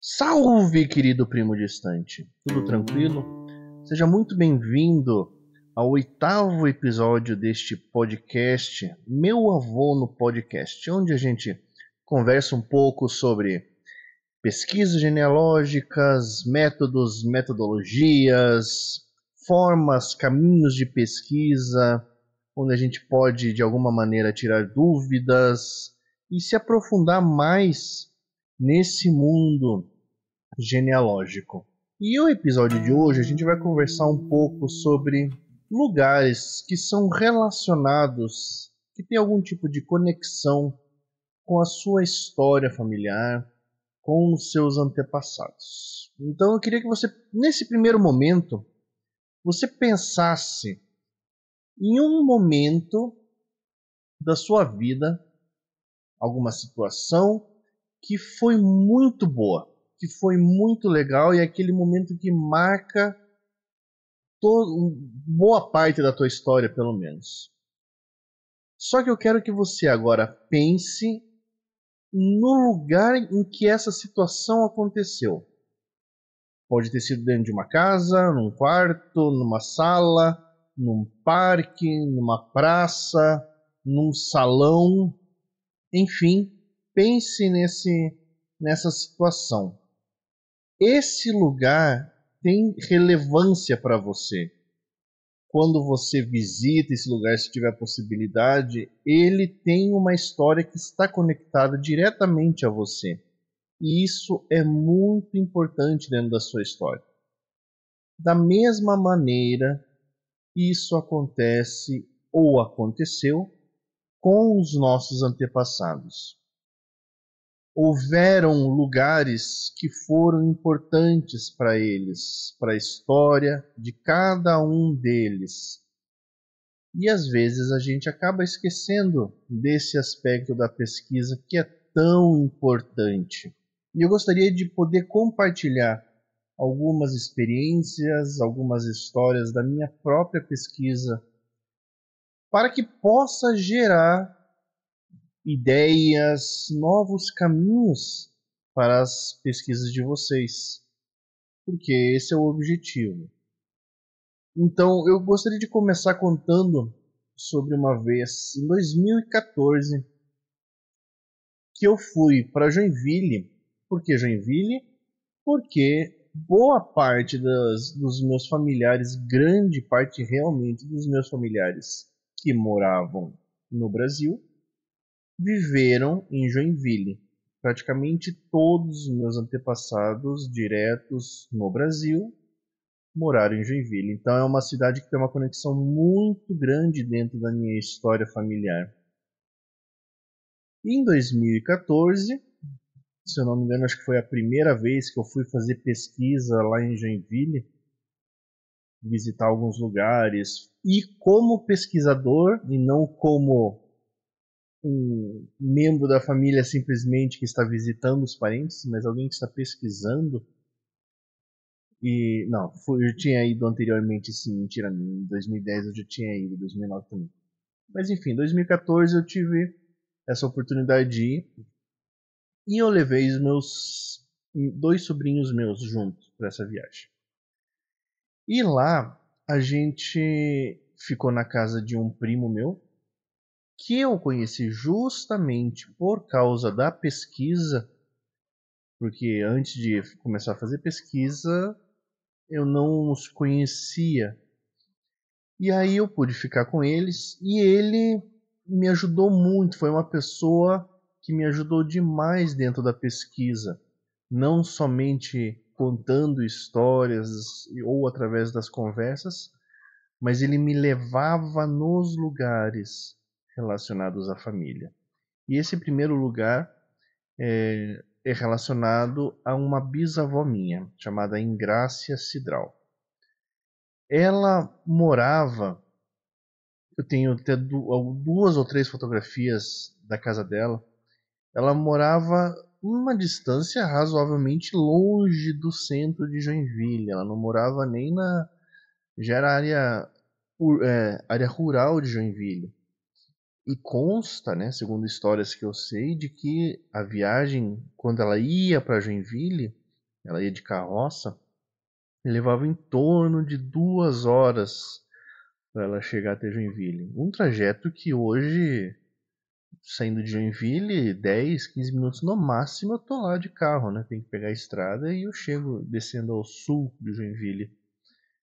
Salve, querido primo distante! Tudo tranquilo? Seja muito bem-vindo ao 8º episódio deste podcast, Meu Avô no Podcast, onde a gente conversa um pouco sobre pesquisas genealógicas, métodos, metodologias, formas, caminhos de pesquisa, onde a gente pode, de alguma maneira, tirar dúvidas e se aprofundar mais nesse mundo genealógico. E o episódio de hoje a gente vai conversar um pouco sobre lugares que são relacionados, que têm algum tipo de conexão com a sua história familiar, com os seus antepassados. Então eu queria que você, nesse primeiro momento, você pensasse em um momento da sua vida, alguma situação que foi muito boa, que foi muito legal e é aquele momento que marca boa parte da tua história, pelo menos. Só que eu quero que você agora pense no lugar em que essa situação aconteceu. Pode ter sido dentro de uma casa, num quarto, numa sala, num parque, numa praça, num salão, enfim, pense nessa situação. Esse lugar tem relevância para você. Quando você visita esse lugar, se tiver possibilidade, ele tem uma história que está conectada diretamente a você. E isso é muito importante dentro da sua história. Da mesma maneira, isso acontece ou aconteceu com os nossos antepassados. Houveram lugares que foram importantes para eles, para a história de cada um deles. E às vezes a gente acaba esquecendo desse aspecto da pesquisa que é tão importante. E eu gostaria de poder compartilhar algumas experiências, algumas histórias da minha própria pesquisa, para que possa gerar ideias, novos caminhos para as pesquisas de vocês, porque esse é o objetivo. Então, eu gostaria de começar contando sobre uma vez, em 2014, que eu fui para Joinville. Por que Joinville? Porque boa parte dos meus familiares, grande parte realmente dos meus familiares que moravam no Brasil, viveram em Joinville. Praticamente todos os meus antepassados diretos no Brasil moraram em Joinville. Então é uma cidade que tem uma conexão muito grande dentro da minha história familiar. E em 2014, se eu não me engano, acho que foi a primeira vez que eu fui fazer pesquisa lá em Joinville, visitar alguns lugares, e como pesquisador e não como um membro da família simplesmente que está visitando os parentes, mas alguém que está pesquisando. E não, eu tinha ido anteriormente, sim, mentira, em 2010 eu já tinha ido, 2009 também. Mas enfim, em 2014 eu tive essa oportunidade de ir e eu levei os meus dois sobrinhos meus juntos para essa viagem. E lá a gente ficou na casa de um primo meu, que eu conheci justamente por causa da pesquisa, porque antes de começar a fazer pesquisa, eu não os conhecia. E aí eu pude ficar com eles e ele me ajudou muito, foi uma pessoa que me ajudou demais dentro da pesquisa, não somente contando histórias ou através das conversas, mas ele me levava nos lugares relacionados à família. E esse primeiro lugar é relacionado a uma bisavó minha, chamada Ingrácia Cidral. Ela morava, eu tenho até duas ou três fotografias da casa dela, ela morava uma distância razoavelmente longe do centro de Joinville, ela não morava nem já era área rural de Joinville. E consta, né, segundo histórias que eu sei, de que a viagem, quando ela ia para Joinville, ela ia de carroça, e levava em torno de 2 horas para ela chegar até Joinville. Um trajeto que hoje, saindo de Joinville, 10, 15 minutos no máximo, eu tô lá de carro, né? Tem que pegar a estrada e eu chego descendo ao sul de Joinville.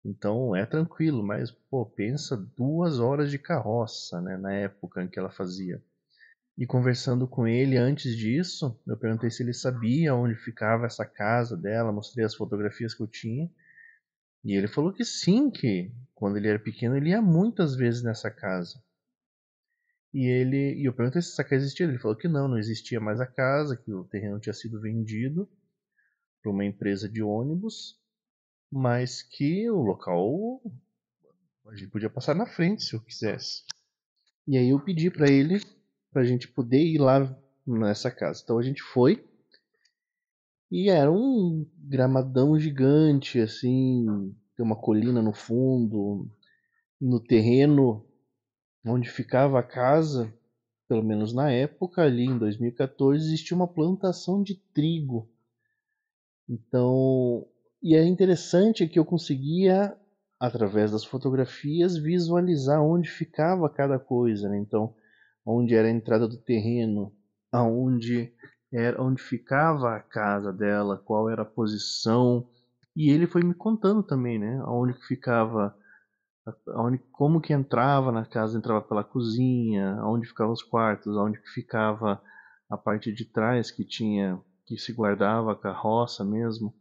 Então é tranquilo, mas pô, pensa 2 horas de carroça, né? Na época em que ela fazia. E conversando com ele antes disso, eu perguntei se ele sabia onde ficava essa casa dela, mostrei as fotografias que eu tinha. E ele falou que sim, que quando ele era pequeno ele ia muitas vezes nessa casa. E eu perguntei se essa casa existia. Ele falou que não existia mais a casa, que o terreno tinha sido vendido para uma empresa de ônibus, mas que o local a gente podia passar na frente se eu quisesse. E aí eu pedi para ele para a gente poder ir lá nessa casa. Então a gente foi e era um gramadão gigante, assim, tem uma colina no fundo, no terreno onde ficava a casa, pelo menos na época, ali em 2014, existia uma plantação de trigo. Então, e é interessante que eu conseguia, através das fotografias, visualizar onde ficava cada coisa, né? Então, onde era a entrada do terreno, onde ficava a casa dela, qual era a posição. E ele foi me contando também, né? Onde ficava, como que entrava na casa, entrava pela cozinha, onde ficavam os quartos, onde ficava a parte de trás que se guardava a carroça mesmo.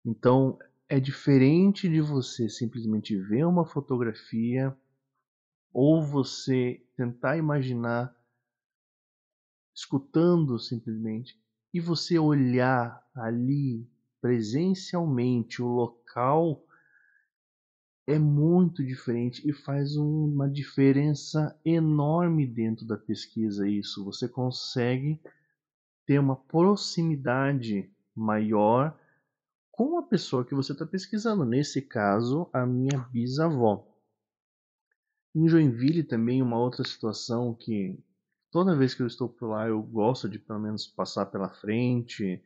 Então é diferente de você simplesmente ver uma fotografia ou você tentar imaginar escutando simplesmente e você olhar ali presencialmente o local é muito diferente e faz uma diferença enorme dentro da pesquisa isso. Você consegue ter uma proximidade maior com a pessoa que você está pesquisando. Nesse caso, a minha bisavó. Em Joinville também uma outra situação que toda vez que eu estou por lá eu gosto de pelo menos passar pela frente,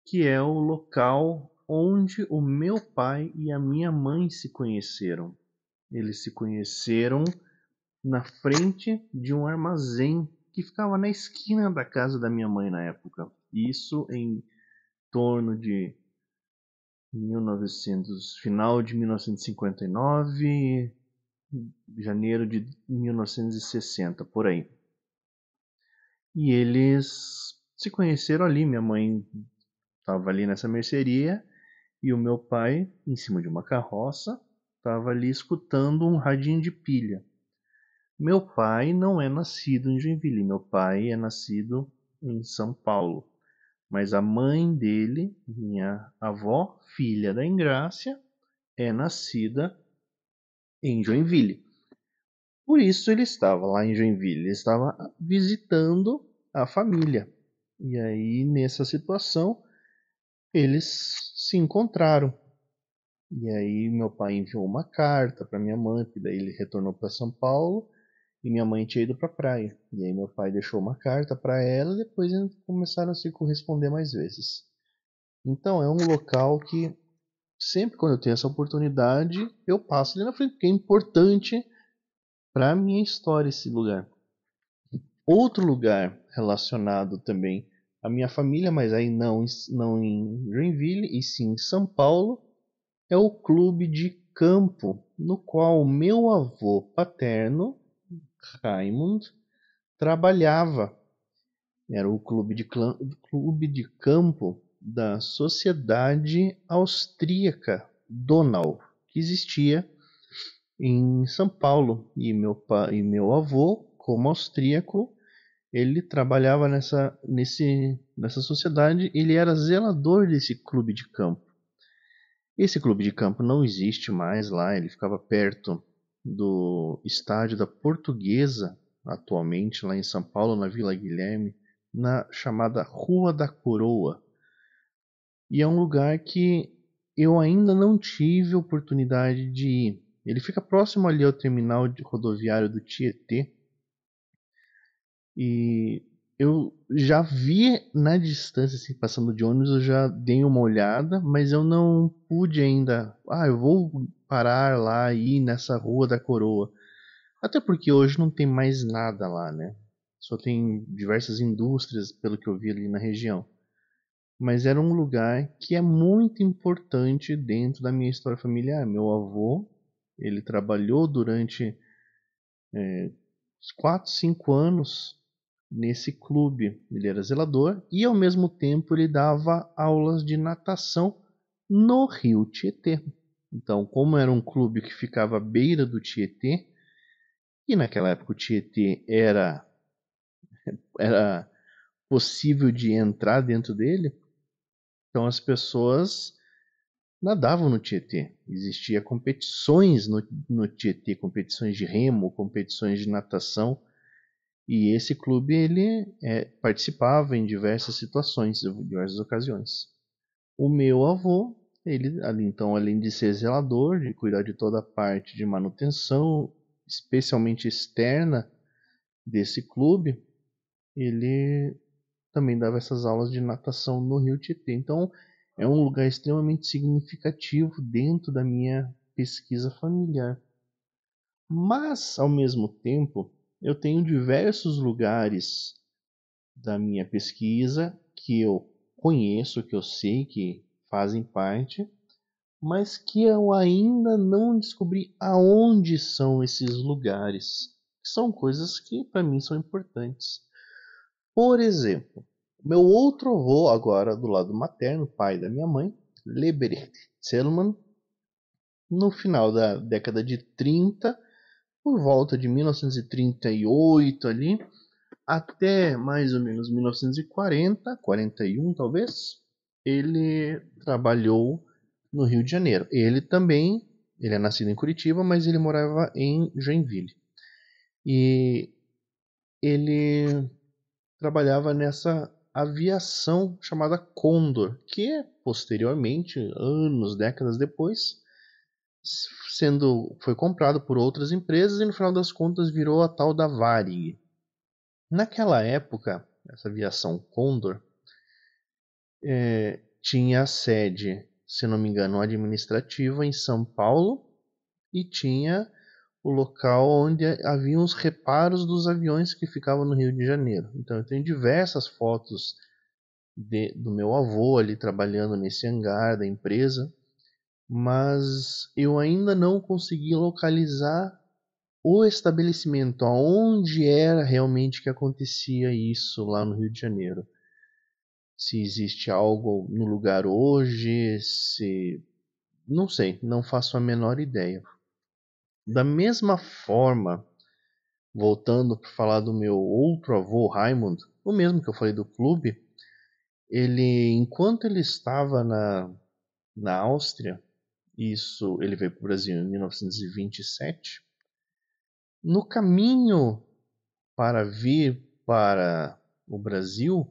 que é o local onde o meu pai e a minha mãe se conheceram. Eles se conheceram na frente de um armazém que ficava na esquina da casa da minha mãe na época. Isso em torno de 1900, final de 1959, janeiro de 1960, por aí. E eles se conheceram ali. Minha mãe estava ali nessa mercearia e o meu pai, em cima de uma carroça, estava ali escutando um radinho de pilha. Meu pai não é nascido em Joinville, meu pai é nascido em São Paulo. Mas a mãe dele, minha avó, filha da Engrácia, é nascida em Joinville. Por isso ele estava lá em Joinville, ele estava visitando a família. E aí, nessa situação, eles se encontraram. E aí, meu pai enviou uma carta para minha mãe, que daí ele retornou para São Paulo, e minha mãe tinha ido para a praia. E aí, meu pai deixou uma carta para ela, e depois eles começaram a se corresponder mais vezes. Então, é um local que sempre quando eu tenho essa oportunidade, eu passo ali na frente, porque é importante para a minha história esse lugar. Outro lugar relacionado também à minha família, mas aí não em Joinville, e sim em São Paulo, é o clube de campo, no qual meu avô paterno, Raimund, trabalhava. Era o clube de campo da Sociedade Austríaca Donau, que existia em São Paulo. E meu avô, como austríaco, ele trabalhava nessa sociedade, ele era zelador desse clube de campo. Esse clube de campo não existe mais lá, ele ficava perto do estádio da Portuguesa, atualmente lá em São Paulo, na Vila Guilherme, na chamada Rua da Coroa. E é um lugar que eu ainda não tive oportunidade de ir. Ele fica próximo ali ao terminal rodoviário do Tietê, e eu já vi na distância, assim, passando de ônibus, eu já dei uma olhada, mas eu não pude ainda. Ah, eu vou parar lá e ir nessa Rua da Coroa. Até porque hoje não tem mais nada lá, né? Só tem diversas indústrias, pelo que eu vi ali na região. Mas era um lugar que é muito importante dentro da minha história familiar. Meu avô, ele trabalhou durante 4, 5 anos nesse clube. Ele era zelador e ao mesmo tempo ele dava aulas de natação no Rio Tietê. Então, como era um clube que ficava à beira do Tietê, e naquela época o Tietê era possível de entrar dentro dele, então as pessoas nadavam no Tietê. Existia competições no Tietê, competições de remo, competições de natação. E esse clube ele participava em diversas situações, em diversas ocasiões. O meu avô, ele ali então, além de ser zelador, de cuidar de toda a parte de manutenção, especialmente externa desse clube, ele também dava essas aulas de natação no Rio Tietê. Então, é um lugar extremamente significativo dentro da minha pesquisa familiar. Mas, ao mesmo tempo, eu tenho diversos lugares da minha pesquisa que eu conheço, que eu sei que fazem parte, mas que eu ainda não descobri aonde são esses lugares. São coisas que para mim são importantes. Por exemplo, meu outro avô, agora do lado materno, pai da minha mãe, Leberecht Zellmann, no final da década de 30, por volta de 1938 ali, até mais ou menos 1940, 41 talvez, ele trabalhou no Rio de Janeiro. Ele também, ele é nascido em Curitiba, mas ele morava em Joinville. E ele trabalhava nessa aviação chamada Condor, que posteriormente, anos, décadas depois, foi comprado por outras empresas e no final das contas virou a tal da Varig. Naquela época, essa aviação Condor tinha a sede, se não me engano, administrativa em São Paulo e tinha o local onde haviam os reparos dos aviões que ficavam no Rio de Janeiro. Então eu tenho diversas fotos do meu avô ali trabalhando nesse hangar da empresa, mas eu ainda não consegui localizar o estabelecimento, aonde era realmente que acontecia isso lá no Rio de Janeiro. Se existe algo no lugar hoje, se. Não sei, não faço a menor ideia. Da mesma forma, voltando para falar do meu outro avô, Raimund, o mesmo que eu falei do clube, ele, enquanto ele estava na Áustria, isso, ele veio para o Brasil em 1927, no caminho para vir para o Brasil,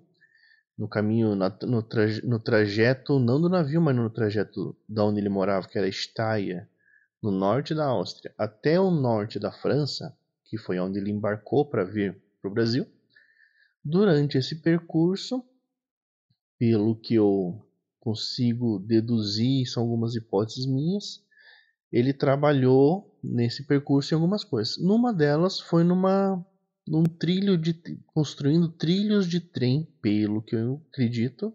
no caminho, no trajeto, não do navio, mas no trajeto da onde ele morava, que era Steyr, no norte da Áustria, até o norte da França, que foi onde ele embarcou para vir para o Brasil. Durante esse percurso, pelo que eu consigo deduzir, são algumas hipóteses minhas, ele trabalhou nesse percurso em algumas coisas. Numa delas foi num trilho construindo trilhos de trem, pelo que eu acredito,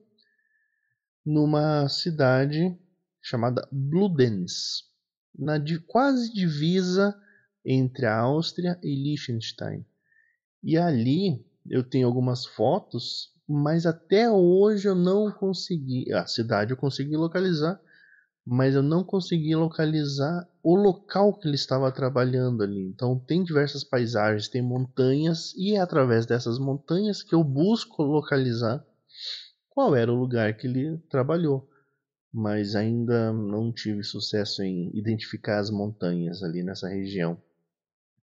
numa cidade chamada Bludenz, quase divisa entre a Áustria e Liechtenstein. E ali eu tenho algumas fotos, mas até hoje eu não consegui. A cidade eu consegui localizar, mas eu não consegui localizar o local que ele estava trabalhando ali. Então tem diversas paisagens, tem montanhas, e é através dessas montanhas que eu busco localizar qual era o lugar que ele trabalhou. Mas ainda não tive sucesso em identificar as montanhas ali nessa região.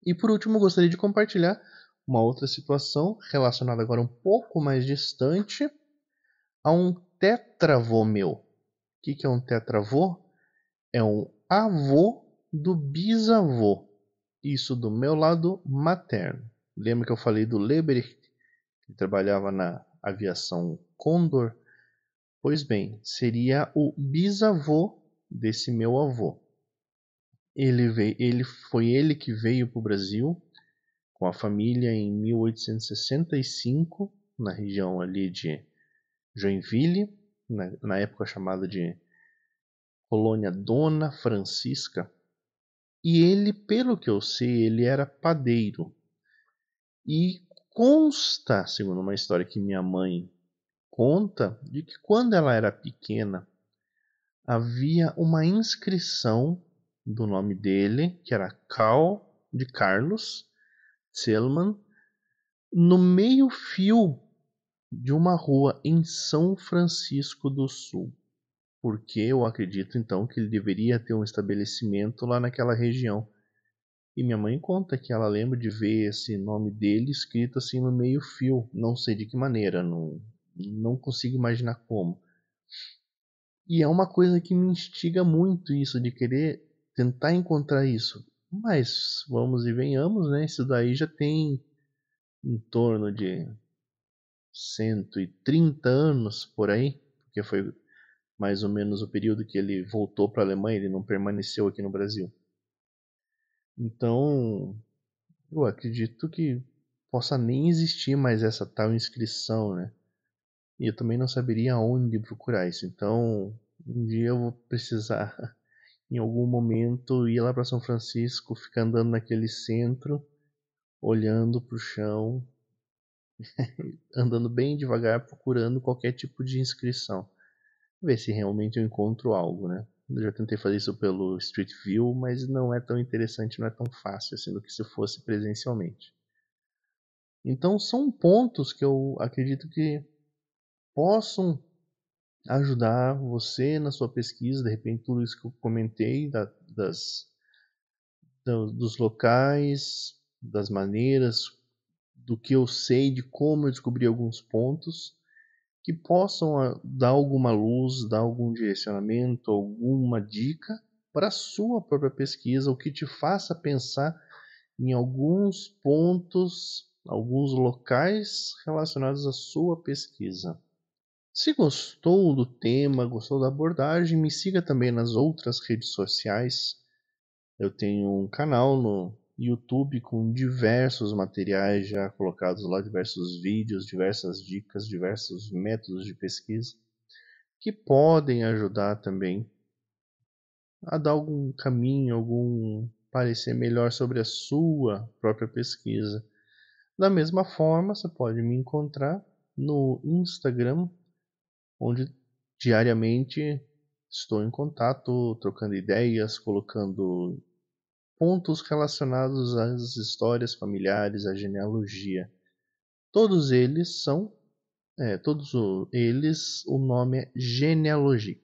E por último, eu gostaria de compartilhar uma outra situação relacionada agora um pouco mais distante a um tetravô meu. O que é um tetravô? É um avô do bisavô. Isso do meu lado materno. Lembra que eu falei do Leberecht Ele trabalhava na aviação Condor. Pois bem, seria o bisavô desse meu avô. Foi ele que veio para o Brasil com a família em 1865, na região ali de Joinville, na época chamada de Colônia Dona Francisca. E ele, pelo que eu sei, ele era padeiro. E consta, segundo uma história que minha mãe conta, de que quando ela era pequena, havia uma inscrição do nome dele, que era Cal de Carlos Selman, no meio-fio de uma rua em São Francisco do Sul. Porque eu acredito então que ele deveria ter um estabelecimento lá naquela região. E minha mãe conta que ela lembra de ver esse nome dele escrito assim no meio-fio. Não sei de que maneira, não consigo imaginar como. E é uma coisa que me instiga muito isso, de querer tentar encontrar isso. Mas vamos e venhamos, né? Isso daí já tem em torno de 130 anos por aí, porque foi mais ou menos o período que ele voltou para a Alemanha, ele não permaneceu aqui no Brasil. Então, eu acredito que possa nem existir mais essa tal inscrição, né? E eu também não saberia onde procurar isso. Então, um dia eu vou precisar, em algum momento, ir lá para São Francisco, ficar andando naquele centro, olhando para o chão, andando bem devagar, procurando qualquer tipo de inscrição. Ver se realmente eu encontro algo, né? Eu já tentei fazer isso pelo Street View, mas não é tão interessante, não é tão fácil assim do que se fosse presencialmente. Então são pontos que eu acredito que possam ajudar você na sua pesquisa, de repente tudo isso que eu comentei dos locais, das maneiras, do que eu sei, de como eu descobri alguns pontos que possam dar alguma luz, dar algum direcionamento, alguma dica para a sua própria pesquisa, o que te faça pensar em alguns pontos, alguns locais relacionados à sua pesquisa. Se gostou do tema, gostou da abordagem, me siga também nas outras redes sociais. Eu tenho um canal no YouTube com diversos materiais já colocados lá, diversos vídeos, diversas dicas, diversos métodos de pesquisa que podem ajudar também a dar algum caminho, algum parecer melhor sobre a sua própria pesquisa. Da mesma forma, você pode me encontrar no Instagram, onde diariamente estou em contato, trocando ideias, colocando pontos relacionados às histórias familiares, à genealogia. Todos eles são, todos eles, o nome é Genealogic.